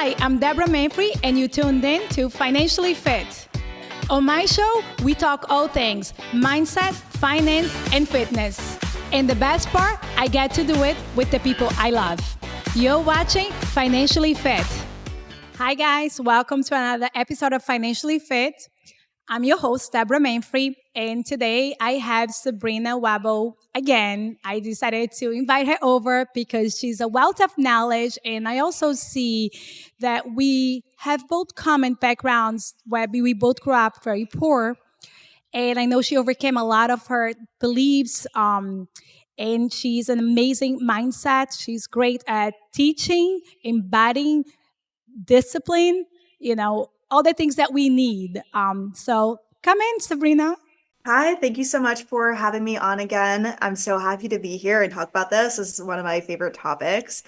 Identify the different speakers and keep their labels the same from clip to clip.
Speaker 1: Hi, I'm Deborah Manfrey, and you tuned in to Financially Fit. On my show, we talk all things mindset, finance, and fitness. And the best part, I get to do it with the people I love. You're watching Financially Fit. Hi, guys. Welcome to another episode of Financially Fit. I'm your host, Deborah Manfrey, and today I have Sabrina Weibel again. I decided to invite her over because she's a wealth of knowledge, and I also see that we have both common backgrounds where we both grew up very poor, and I know she overcame a lot of her beliefs, and she's an amazing mindset. She's great at teaching, embodying discipline, all the things that we need. So come in, Sabrina.
Speaker 2: Hi, thank you so much for having me on again. I'm so happy to be here and talk about this. This is one of my favorite topics.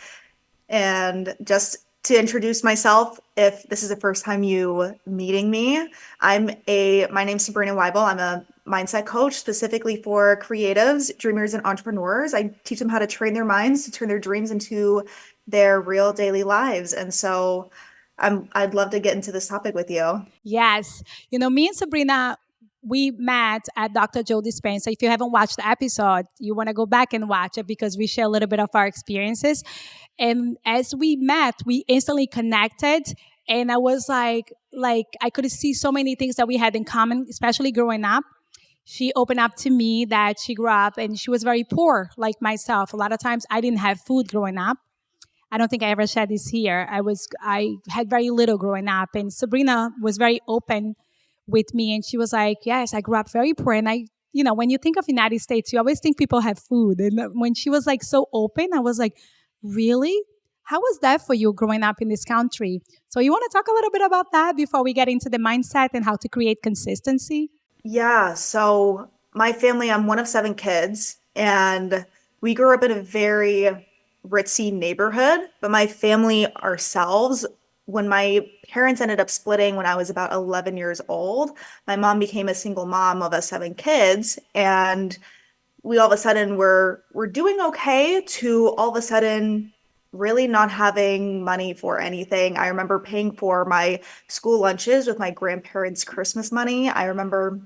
Speaker 2: And just to introduce myself, if this is the first time you meeting me, my name's Sabrina Weibel. I'm a mindset coach specifically for creatives, dreamers, and entrepreneurs. I teach them how to train their minds to turn their dreams into their real daily lives. And so I'd love to get into this topic with you.
Speaker 1: Yes. Me and Sabrina, we met at Dr. Joe Dispenza. If you haven't watched the episode, you want to go back and watch it because we share a little bit of our experiences. And as we met, we instantly connected. And I was like I could see so many things that we had in common, especially growing up. She opened up to me that she grew up and she was very poor, like myself. A lot of times I didn't have food growing up. I don't think I ever shared this here. I had very little growing up, and Sabrina was very open with me, and she was like, yes, I grew up very poor. And when you think of United States, you always think people have food. And when she was like so open, I was like, really? How was that for you growing up in this country? So you want to talk a little bit about that before we get into the mindset and how to create consistency?
Speaker 2: Yeah, so my family, I'm one of 7 kids, and we grew up in a very ritzy neighborhood, but my family ourselves, when my parents ended up splitting when I was about 11 years old, my mom became a single mom of us 7 kids, and we all of a sudden were doing okay to all of a sudden really not having money for anything. I remember paying for my school lunches with my grandparents' Christmas money. I remember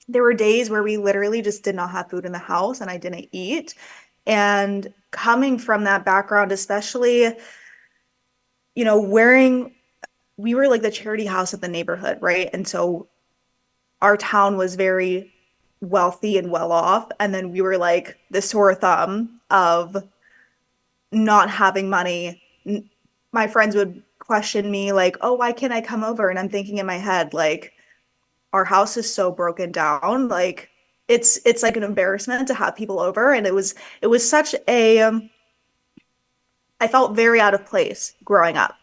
Speaker 2: there were days where we literally just did not have food in the house and I didn't eat. And coming from that background, especially, we were like the charity house of the neighborhood, right? And so our town was very wealthy and well off. And then we were like the sore thumb of not having money. My friends would question me like, oh, why can't I come over? And I'm thinking in my head, like, our house is so broken down. Like, it's like an embarrassment to have people over. And it was such I felt very out of place growing up.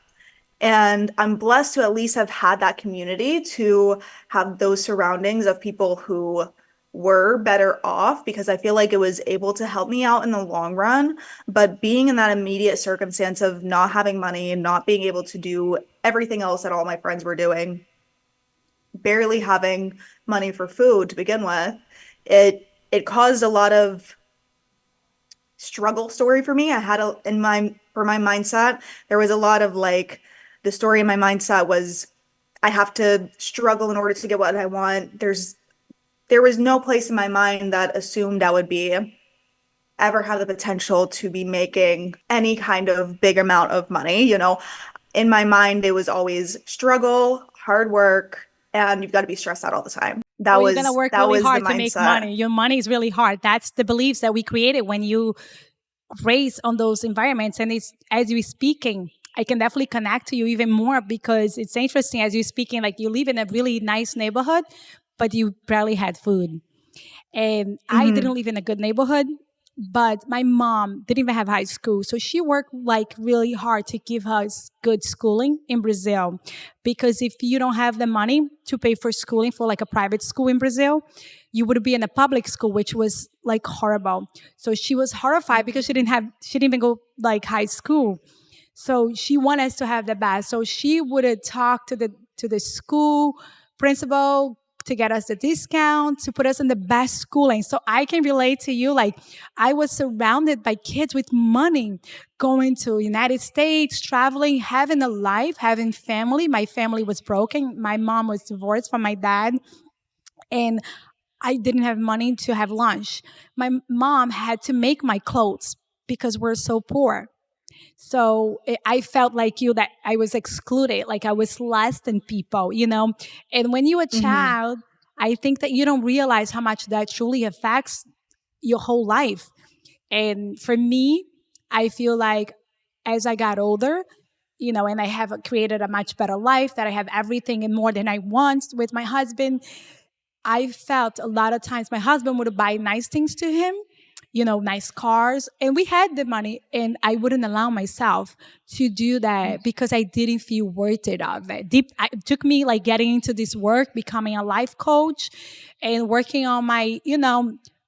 Speaker 2: And I'm blessed to at least have had that community, to have those surroundings of people who were better off, because I feel like it was able to help me out in the long run. But being in that immediate circumstance of not having money and not being able to do everything else that all my friends were doing, barely having money for food to begin with, it caused a lot of struggle story for me. For my mindset, there was a lot of like, the story in my mindset was I have to struggle in order to get what I want. There was no place in my mind that assumed I would ever have the potential to be making any kind of big amount of money. In my mind, it was always struggle, hard work, and you've got to be stressed out all the time.
Speaker 1: You're going to work really hard to make money. Your money is really hard. That's the beliefs that we created when you raise on those environments. And it's, as you're speaking, I can definitely connect to you even more, because it's interesting as you're speaking, like you live in a really nice neighborhood, but you barely had food. And I didn't live in a good neighborhood, but my mom didn't even have high school. So she worked like really hard to give us good schooling in Brazil. Because if you don't have the money to pay for schooling for like a private school in Brazil, you would be in a public school, which was like horrible. So she was horrified because she didn't even go like high school. So she wanted us to have the best. So she would talk to the school principal, to get us the discount, to put us in the best schooling. So I can relate to you. Like, I was surrounded by kids with money, going to United States, traveling, having a life, having family. My family was broken. My mom was divorced from my dad, and I didn't have money to have lunch. My mom had to make my clothes because we're so poor. So I felt like you, that I was excluded, like I was less than people. And when you're a
Speaker 2: Hmm.
Speaker 1: child, I think that you don't realize how much that truly affects your whole life. And for me, I feel like as I got older, and I have created a much better life, that I have everything and more than I want with my husband. I felt a lot of times my husband would buy nice things to him, nice cars, and we had the money, and I wouldn't allow myself to do that because I didn't feel worth it of it. It took me like getting into this work, becoming a life coach, and working on my,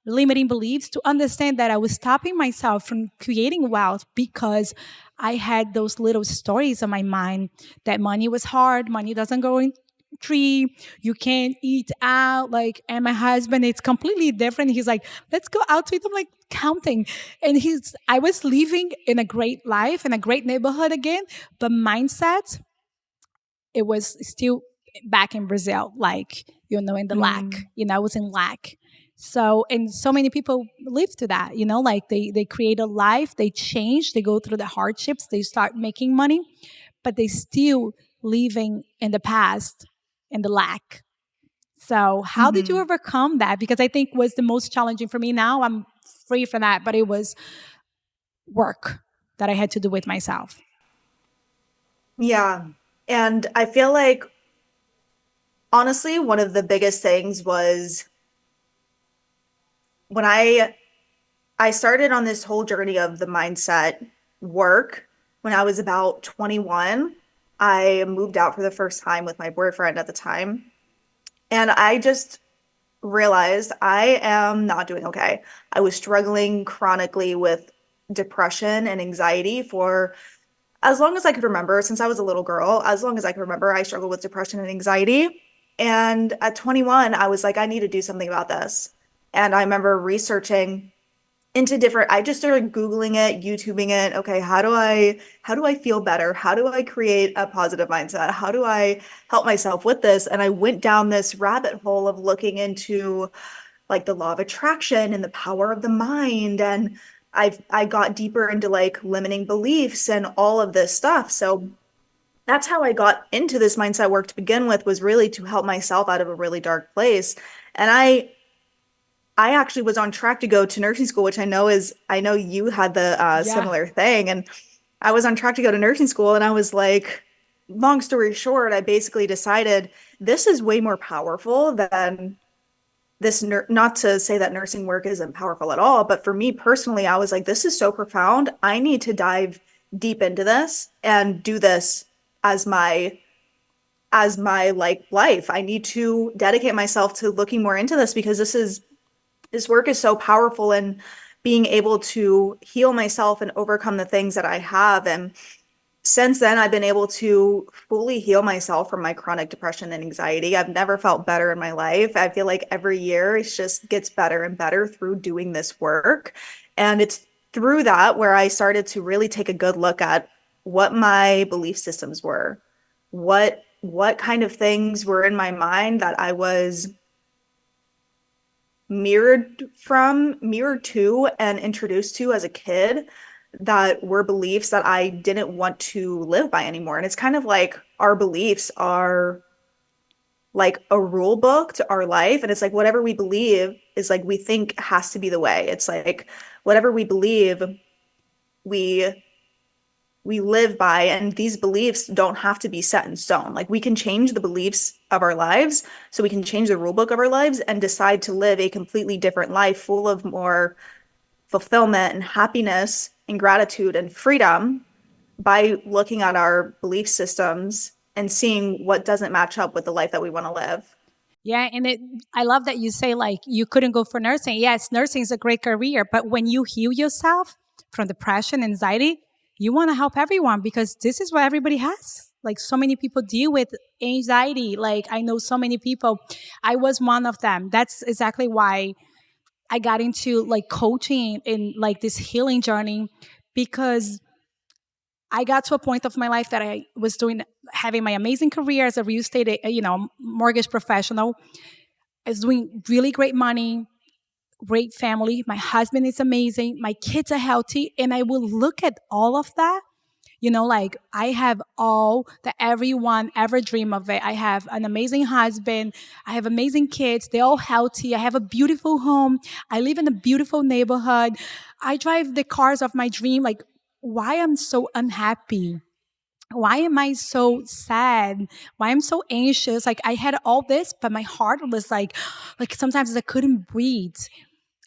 Speaker 1: limiting beliefs to understand that I was stopping myself from creating wealth because I had those little stories in my mind that money was hard, money doesn't go in tree, you can't eat out. Like, and my husband, it's completely different. He's like, let's go out to eat. I'm like counting. And I was living in a great life in a great neighborhood again, but mindset, it was still back in Brazil, like, in the lack,
Speaker 2: Mm.
Speaker 1: I was in lack. So, and so many people live to that, like they create a life, they change, they go through the hardships, they start making money, but they still living in the past, in the lack. So how did you
Speaker 2: Hmm.
Speaker 1: overcome that? Because I think was the most challenging for me. Now I'm free from that, but it was work that I had to do with myself.
Speaker 2: Yeah. And I feel like honestly, one of the biggest things was when I started on this whole journey of the mindset work when I was about 21. I moved out for the first time with my boyfriend at the time, and I just realized I am not doing okay. I was struggling chronically with depression and anxiety for as long as I could remember, since I was a little girl, as long as I could remember, I struggled with depression and anxiety. And at 21, I was like, I need to do something about this. And I remember researching into different, I just started Googling it, YouTubing it. Okay, how do I feel better? How do I create a positive mindset? How do I help myself with this? And I went down this rabbit hole of looking into like the law of attraction and the power of the mind. And I got deeper into like limiting beliefs and all of this stuff. So that's how I got into this mindset work to begin with, was really to help myself out of a really dark place. And I actually was on track to go to nursing school, which I know you had the
Speaker 1: Yeah.
Speaker 2: similar thing. And I was on track to go to nursing school, and I was like, long story short, I basically decided this is way more powerful than not to say that nursing work isn't powerful at all, but for me personally, I was like, this is so profound. I need to dive deep into this and do this as my like life. I need to dedicate myself to looking more into this because this work is so powerful in being able to heal myself and overcome the things that I have. And since then, I've been able to fully heal myself from my chronic depression and anxiety. I've never felt better in my life. I feel like every year it just gets better and better through doing this work. And it's through that where I started to really take a good look at what my belief systems were, what kind of things were in my mind that I was mirrored to, and introduced to as a kid, that were beliefs that I didn't want to live by anymore. And it's kind of like our beliefs are like a rule book to our life. And it's like whatever we believe is like we think has to be the way. It's like whatever we believe, we we live by, and these beliefs don't have to be set in stone. Like we can change the beliefs of our lives, so we can change the rule book of our lives and decide to live a completely different life full of more fulfillment and happiness and gratitude and freedom by looking at our belief systems and seeing what doesn't match up with the life that we want to live.
Speaker 1: Yeah, and I love that you say like you couldn't go for nursing. Yes, nursing is a great career, but when you heal yourself from depression, anxiety, you want to help everyone because this is what everybody has. Like so many people deal with anxiety. Like I know so many people. I was one of them. That's exactly why I got into like coaching and like this healing journey, because I got to a point of my life that I was having my amazing career as a real estate, mortgage professional. I was doing really great money, great family. My husband is amazing. My kids are healthy. And I will look at all of that, like I have all that everyone ever dream of it. I have an amazing husband. I have amazing kids. They're all healthy. I have a beautiful home. I live in a beautiful neighborhood. I drive the cars of my dream. Like, why I'm so unhappy? Why am I so sad? Why I'm so anxious? Like I had all this, but my heart was like sometimes I couldn't breathe,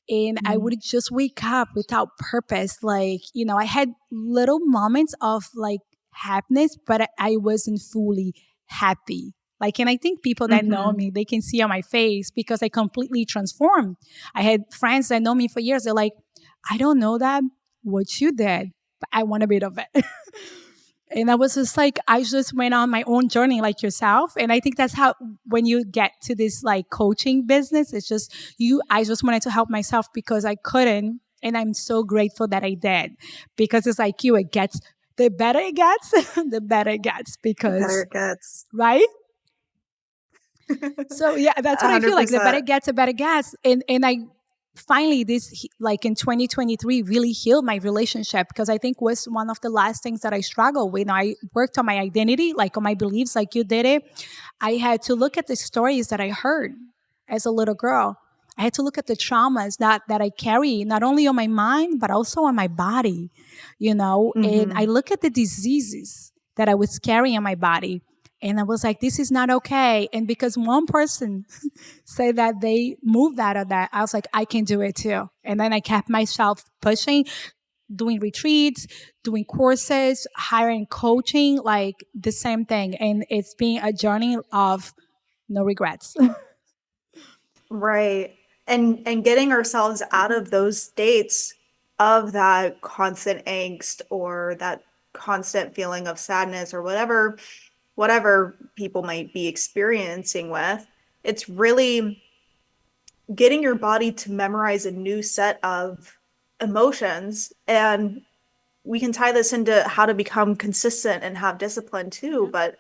Speaker 1: and I would just wake up without purpose. Like, I had little moments of like happiness, but I wasn't fully happy. Like, and I think people that know
Speaker 2: Mm-hmm.
Speaker 1: me, they can see on my face because I completely transformed. I had friends that know me for years. They're like, I don't know that what you did, but I want a bit of it. And I was just like, I just went on my own journey like yourself. And I think that's how, when you get to this like coaching business, it's just I just wanted to help myself because I couldn't. And I'm so grateful that I did, because it's like the better it gets, the better it gets,
Speaker 2: The better
Speaker 1: because,
Speaker 2: it gets.
Speaker 1: right? So yeah, that's what I feel like. The better
Speaker 2: 100%.
Speaker 1: it gets, the better it gets. And I finally like in 2023 really healed my relationship, because I think was one of the last things that I struggled with. I worked on my identity, like on my beliefs, like you did it. I had to look at the stories that I heard as a little girl. I had to look at the traumas that I carry, not only on my mind, but also on my body, and I
Speaker 2: Mm-hmm.
Speaker 1: look at the diseases that I was carrying on my body. And I was like, this is not okay. And because one person said that they moved out of that, I was like, I can do it too. And then I kept myself pushing, doing retreats, doing courses, hiring coaching, like the same thing. And it's been a journey of no regrets.
Speaker 2: Right. And getting ourselves out of those states of that constant angst or that constant feeling of sadness or whatever people might be experiencing with. It's really getting your body to memorize a new set of emotions. And we can tie this into how to become consistent and have discipline too.
Speaker 1: Yeah.
Speaker 2: But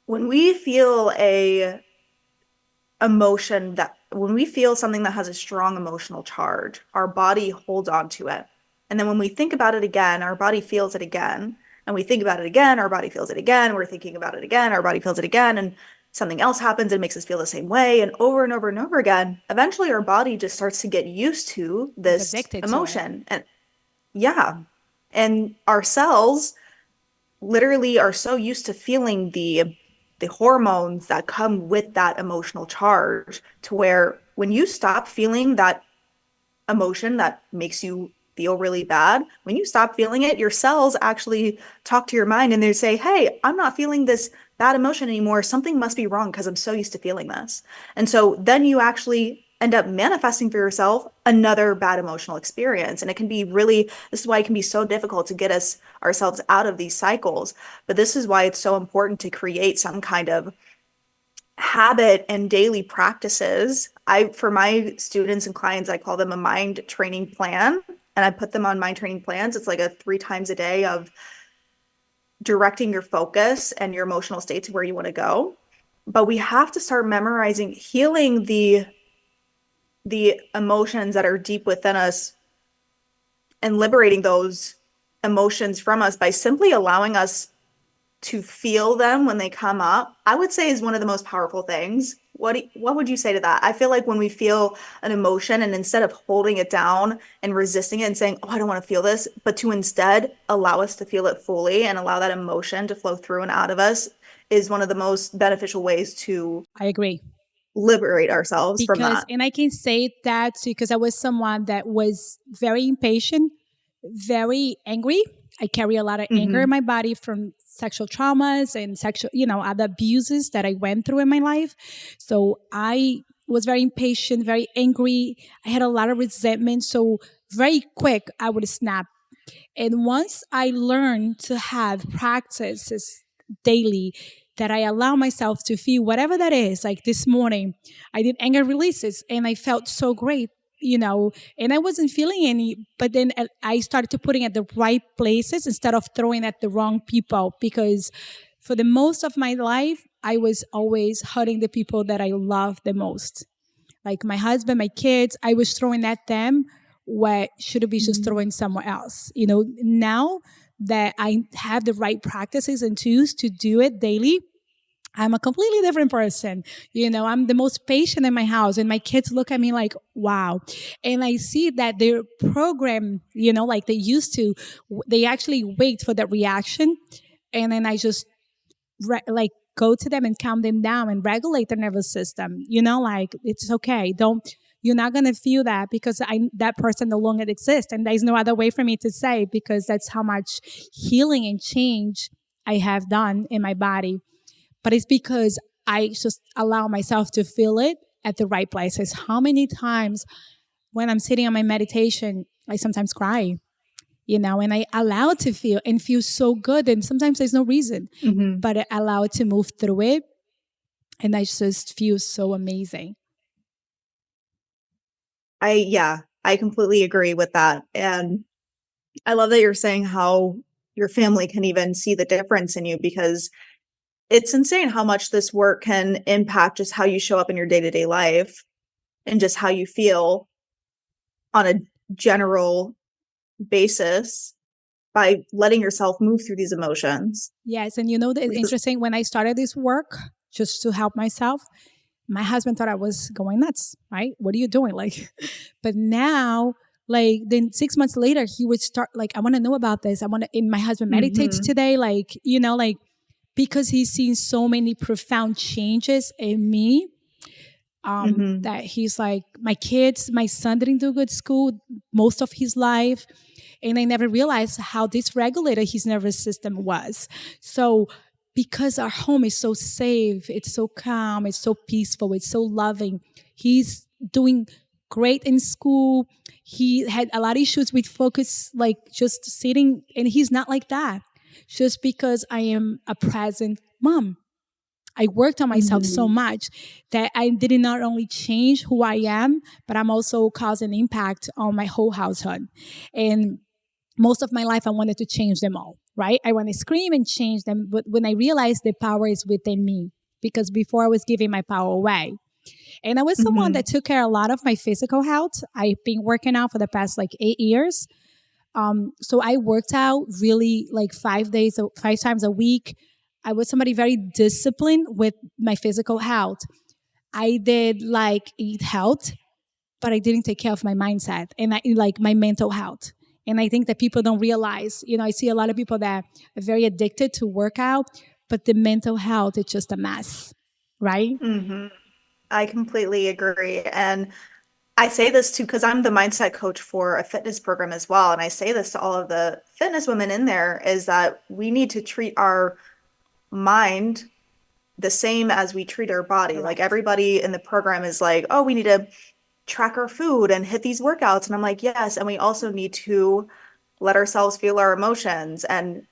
Speaker 2: when we feel a emotion that when we feel something that has a strong emotional charge, our body holds on to it. And then when we think about it again, our body feels it again. And we think about it again, our body feels it again. We're thinking about it again, our body feels it again. And something else happens and makes us feel the same way. And over and over and over again, eventually our body just starts to get used to
Speaker 1: It's
Speaker 2: this
Speaker 1: addicted to it.
Speaker 2: emotion. And yeah. And our cells literally are so used to feeling the hormones that come with that emotional charge to where when you stop feeling that emotion that makes you feel really bad, when you stop feeling it, your cells actually talk to your mind and they say, "Hey, I'm not feeling this bad emotion anymore. Something must be wrong because I'm so used to feeling this." And so then you actually end up manifesting for yourself another bad emotional experience. And it can be really, this is why it can be so difficult to get us ourselves out of these cycles. But this is why it's so important to create some kind of habit and daily practices. For my students and clients, I call them a mind training plan, and I put them on mind training plans. It's like a 3 times a day of directing your focus and your emotional state to where you want to go. But we have to start memorizing, healing the emotions that are deep within us and liberating those emotions from us by simply allowing us to feel them when they come up, I would say is one of the most powerful things. What would you say to that? I feel like when we feel an emotion and instead of holding it down and resisting it and saying, "Oh, I don't want to feel this," but to instead allow us to feel it fully and allow that emotion to flow through and out of us is one of the most beneficial ways to
Speaker 1: I agree.
Speaker 2: liberate ourselves from
Speaker 1: Because,
Speaker 2: that.
Speaker 1: and I can say that because I was someone that was very impatient, very angry. I carry a lot of anger in
Speaker 2: Hmm.
Speaker 1: my body from sexual traumas and sexual, other abuses that I went through in my life. So I was very impatient, very angry. I had a lot of resentment. So very quick, I would snap. And once I learned to have practices daily that I allow myself to feel whatever that is. Like this morning, I did anger releases and I felt so great, and I wasn't feeling any, but then I started to putting at the right places instead of throwing at the wrong people, because for the most of my life, I was always hurting the people that I love the most. Like my husband, my kids, I was throwing at them what should be just throwing somewhere else. Now that I have the right practices and tools to do it daily, I'm a completely different person. I'm the most patient in my house, and my kids look at me like, wow. And I see that they're programmed, like they used to, they actually wait for the reaction. And then I just like go to them and calm them down and regulate their nervous system. Like it's okay. You're not gonna feel that because that person no longer exists, and there's no other way for me to say, because that's how much healing and change I have done in my body. But it's because I just allow myself to feel it at the right places. How many times when I'm sitting on my meditation, I sometimes cry, and I allow it to feel and feel so good. And sometimes there's no reason, but I allow it to move through it. And I just feel so amazing.
Speaker 2: I completely agree with that. And I love that you're saying how your family can even see the difference in you, because it's insane how much this work can impact just how you show up in your day-to-day life and just how you feel on a general basis by letting yourself move through these emotions.
Speaker 1: Yes. And it's interesting, when I started this work just to help myself, my husband thought I was going nuts, right? What are you doing? But now, then 6 months later, he would start I want to know about this. And my husband meditates today, because he's seen so many profound changes in me. That he's like, my son didn't do good school most of his life. And I never realized how dysregulated his nervous system was. So because our home is so safe, it's so calm, it's so peaceful, it's so loving, he's doing great in school. He had a lot of issues with focus, just sitting, and he's not like that. Just because I am a present mom. I worked on myself so much that I did not only change who I am, but I'm also causing impact on my whole household. And most of my life, I wanted to change them all, right? I want to scream and change them. But when I realized the power is within me, because before I was giving my power away. And I was someone that took care a lot of my physical health. I've been working out for the past 8 years. So I worked out really 5 times a week. I was somebody very disciplined with my physical health. I did eat health, but I didn't take care of my mindset and my mental health. And I think that people don't realize, I see a lot of people that are very addicted to workout, but the mental health is just a mess, right?
Speaker 2: I completely agree. And I say this too, because I'm the mindset coach for a fitness program as well. And I say this to all of the fitness women in there, is that we need to treat our mind the same as we treat our body.
Speaker 1: Correct.
Speaker 2: Like everybody in the program is like, oh, we need to track our food and hit these workouts. And I'm like, yes. And we also need to let ourselves feel our emotions and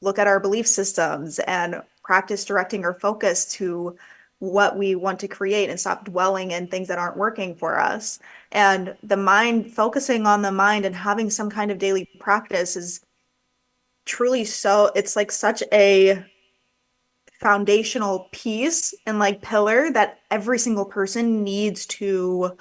Speaker 2: look at our belief systems and practice directing our focus to what we want to create and stop dwelling in things that aren't working for us. And the mind, focusing on the mind and having some kind of daily practice is truly it's such a foundational piece and pillar that every single person needs to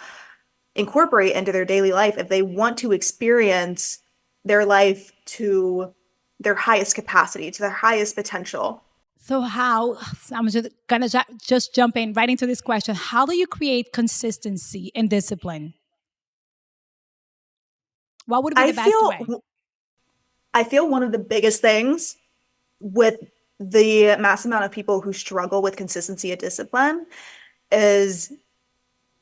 Speaker 2: incorporate into their daily life if they want to experience their life to their highest capacity, to their highest potential.
Speaker 1: So I'm just gonna just jump in right into this question. How do you create consistency and discipline? What would be
Speaker 2: I
Speaker 1: the best way?
Speaker 2: feel one of the biggest things with the mass amount of people who struggle with consistency and discipline is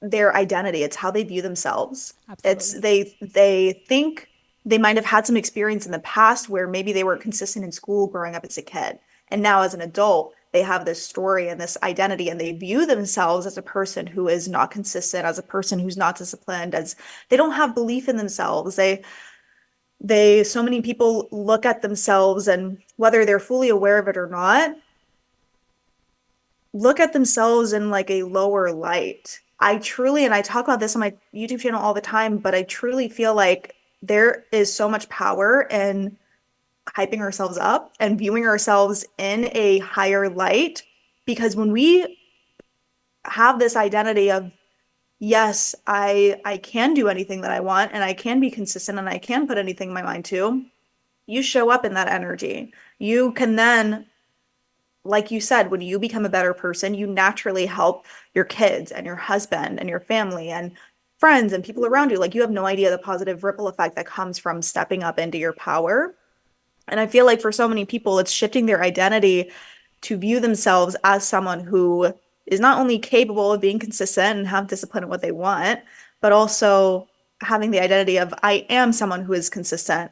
Speaker 2: their identity. It's how they view themselves.
Speaker 1: Absolutely.
Speaker 2: They think they might have had some experience in the past where maybe they were consistent in school growing up as a kid. And now as an adult, they have this story and this identity, and they view themselves as a person who is not consistent, as a person who's not disciplined, as they don't have belief in themselves. So many people look at themselves, and whether they're fully aware of it or not, look at themselves in like a lower light. I truly, and I talk about this on my YouTube channel all the time, but I truly feel like there is so much power in hyping ourselves up and viewing ourselves in a higher light. Because when we have this identity of, yes, I can do anything that I want and I can be consistent and I can put anything in my mind to, you show up in that energy. You can then, like you said, when you become a better person, you naturally help your kids and your husband and your family and friends and people around you. Like you have no idea the positive ripple effect that comes from stepping up into your power. And I feel like for so many people, it's shifting their identity to view themselves as someone who is not only capable of being consistent and have discipline in what they want, but also having the identity of I am someone who is consistent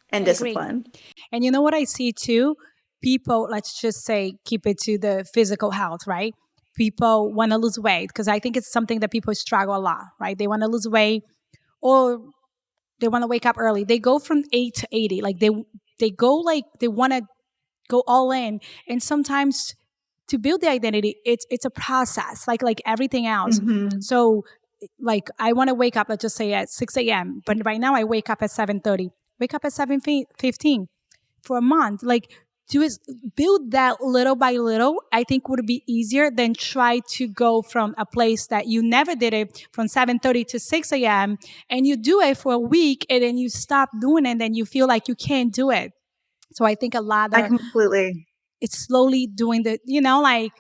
Speaker 2: and
Speaker 1: I agree.
Speaker 2: disciplined.
Speaker 1: And you know what I see too? People, let's just say, keep it to the physical health, right? People want to lose weight because I think it's something that people struggle a lot, right? They want to lose weight or they want to wake up early. They go from 8 to 80. Like they go like they want to go all in. And sometimes to build the identity, it's a process, like everything else.
Speaker 2: Hmm.
Speaker 1: So like I want to wake up, let's just say at 6 a.m. But right now I wake up at 7:30. Wake up at 7:15 for a month. Like to build that little by little, I think would be easier than try to go from a place that you never did it from 7:30 to 6 a.m. and you do it for a week and then you stop doing it and then you feel like you can't do it. So I think a lot
Speaker 2: I
Speaker 1: of
Speaker 2: completely.
Speaker 1: it's slowly doing the, like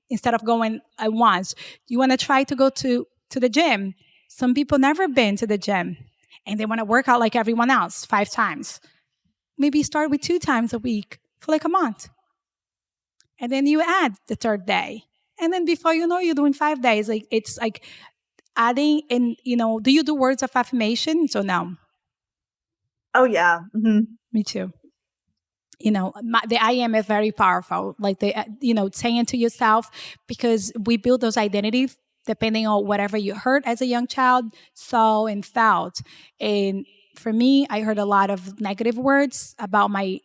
Speaker 1: instead of going at once, you want to try to go to the gym. Some people never been to the gym and they want to work out like everyone else 5 times. Maybe start with 2 times a week for like a month. And then you add the third day. And then before you know, you're doing 5 days. Like it's like adding and do you do words of affirmation? So no,
Speaker 2: Oh yeah. Hmm.
Speaker 1: me too. The I am is very powerful. Like saying to yourself, because we build those identities depending on whatever you heard as a young child, saw and felt. And for me, I heard a lot of negative words about my,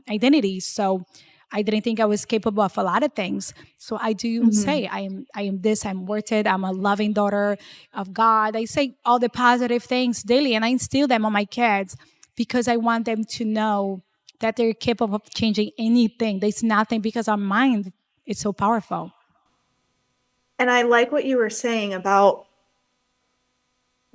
Speaker 1: identity. So I didn't think I was capable of a lot of things. So I do
Speaker 2: Hmm.
Speaker 1: say I am this, I'm worth it, I'm a loving daughter of God. I say all the positive things daily and I instill them on my kids because I want them to know that they're capable of changing anything. There's nothing because our mind is so powerful.
Speaker 2: And I like what you were saying about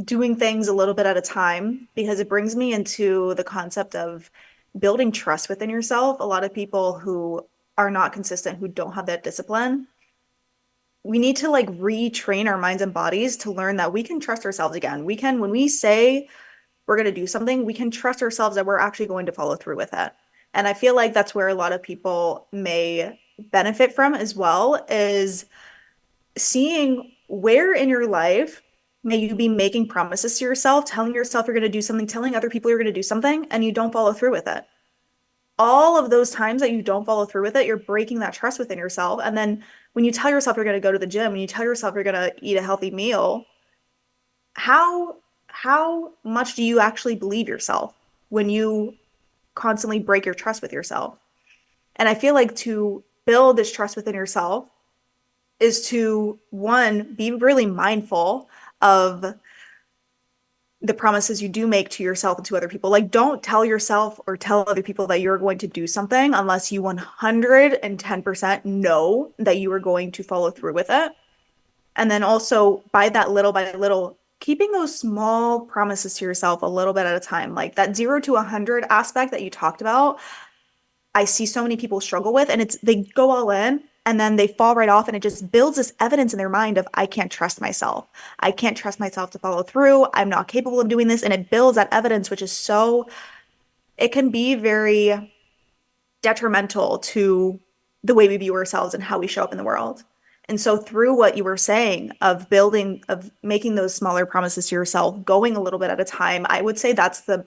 Speaker 2: doing things a little bit at a time because it brings me into the concept of building trust within yourself. A lot of people who are not consistent, who don't have that discipline, we need to like retrain our minds and bodies to learn that we can trust ourselves again. We can, when we say we're going to do something, we can trust ourselves that we're actually going to follow through with it. And I feel like that's where a lot of people may benefit from as well, is seeing where in your life may you be making promises to yourself, telling yourself you're going to do something, telling other people you're going to do something, and you don't follow through with it. All of those times that you don't follow through with it, you're breaking that trust within yourself. And then when you tell yourself you're going to go to the gym, when you tell yourself you're going to eat a healthy meal, how how much do you actually believe yourself when you constantly break your trust with yourself? And I feel like to build this trust within yourself is to, one, be really mindful of the promises you do make to yourself and to other people. Like, don't tell yourself or tell other people that you're going to do something unless you 110% know that you are going to follow through with it. And then also, by little, keeping those small promises to yourself a little bit at a time, like that 0 to 100 aspect that you talked about. I see so many people struggle with, and it's they go all in and then they fall right off, and it just builds this evidence in their mind of I can't trust myself. I can't trust myself to follow through. I'm not capable of doing this, and it builds that evidence, which is so it can be very detrimental to the way we view ourselves and how we show up in the world. And so through what you were saying of building of making those smaller promises to yourself, going a little bit at a time, I would say that's the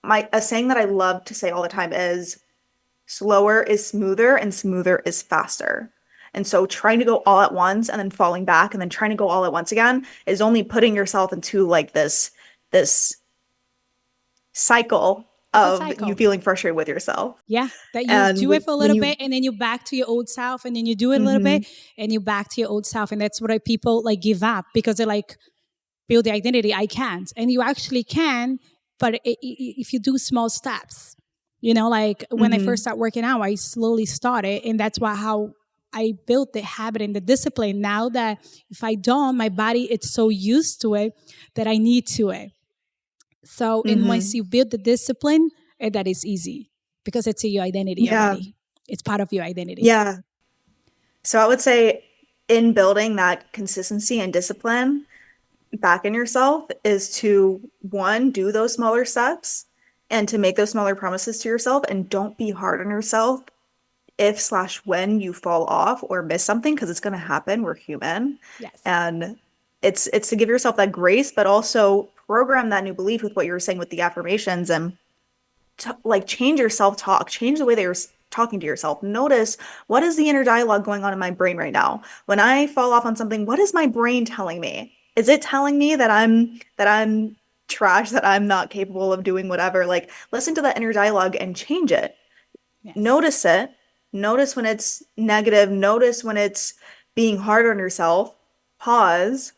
Speaker 2: my a saying that I love to say all the time is slower is smoother and smoother is faster. And so trying to go all at once and then falling back and then trying to go all at once again is only putting yourself into like this cycle
Speaker 1: It's a
Speaker 2: of you
Speaker 1: cycle.
Speaker 2: feeling frustrated with yourself.
Speaker 1: Yeah, that you
Speaker 2: And
Speaker 1: do it for a
Speaker 2: when
Speaker 1: little bit and then you back to your old self, and then you do it a little bit
Speaker 2: mhm,
Speaker 1: and you back to your old self, and that's why people like give up because they're like build the identity. I can't, and you actually can, but if you do small steps, like when I first
Speaker 2: mhm,
Speaker 1: started working out, I slowly started, and that's why how I built the habit and the discipline. Now that if I don't, my body it's so used to it that I need to it. So, and once
Speaker 2: mhm.
Speaker 1: you build the discipline, that is easy because it's in your identity
Speaker 2: Yeah,
Speaker 1: already. It's part of your identity.
Speaker 2: yeah. So I would say in building that consistency and discipline back in yourself is to one, do those smaller steps and to make those smaller promises to yourself and don't be hard on yourself if slash when you fall off or miss something because it's going to happen. We're human.
Speaker 1: Yes.
Speaker 2: And it's to give yourself that grace, but also program that new belief with what you were saying with the affirmations and like change your self-talk, change the way that you're talking to yourself. Notice what is the inner dialogue going on in my brain right now. When I fall off on something, what is my brain telling me? Is it telling me that I'm trash, that I'm not capable of doing whatever? Like listen to that inner dialogue and change it.
Speaker 1: Yes.
Speaker 2: Notice it. Notice when it's negative, notice when it's being hard on yourself. Pause,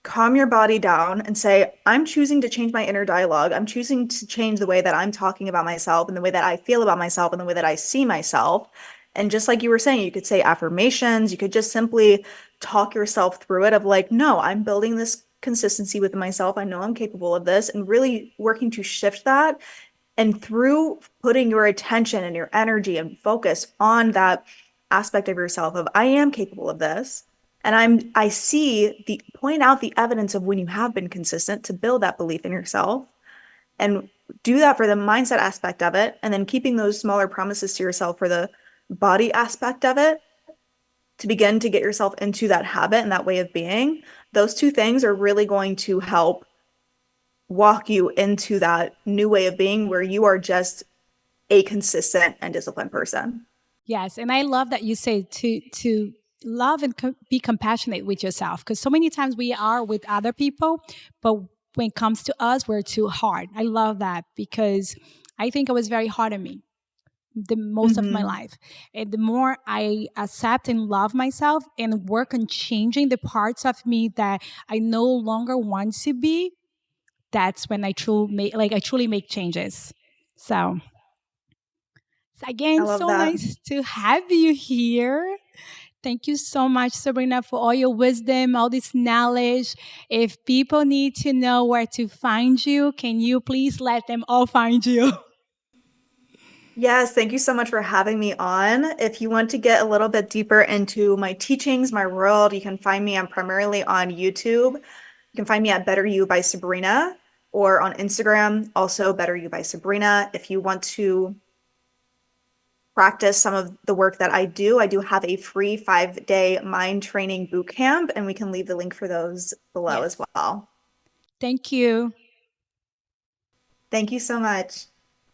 Speaker 2: calm your body down and say, I'm choosing to change my inner dialogue. I'm choosing to change the way that I'm talking about myself and the way that I feel about myself and the way that I see myself. And just like you were saying, you could say affirmations, you could just simply talk yourself through it of like, no, I'm building this consistency with myself. I know I'm capable of this, and really working to shift that. And through putting your attention and your energy and focus on that aspect of yourself of I am capable of this, and I see the point out the evidence of when you have been consistent to build that belief in yourself and do that for the mindset aspect of it, and then keeping those smaller promises to yourself for the body aspect of it to begin to get yourself into that habit and that way of being. Those two things are really going to help walk you into that new way of being where you are just a consistent and disciplined person.
Speaker 1: Yes, and I love that you say to love and be compassionate with yourself because so many times we are with other people, but when it comes to us, we're too hard. I love that because I think I was very hard on me the most of my
Speaker 2: Hmm.
Speaker 1: life. And the more I accept and love myself and work on changing the parts of me that I no longer want to be, that's when I truly make changes. So
Speaker 2: I
Speaker 1: again,
Speaker 2: love
Speaker 1: so
Speaker 2: that.
Speaker 1: nice to have you here. Thank you so much, Sabrina, for all your wisdom, all this knowledge. If people need to know where to find you, can you please let them all find you?
Speaker 2: Yes, thank you so much for having me on. If you want to get a little bit deeper into my teachings, my world, you can find me. I'm primarily on YouTube. You can find me at Better You by Sabrina or on Instagram, also Better You by Sabrina. If you want to practice some of the work that I do have a free 5-day mind training boot camp, and we can leave the link for those below as
Speaker 1: Yes.
Speaker 2: well.
Speaker 1: Thank you.
Speaker 2: Thank you so much.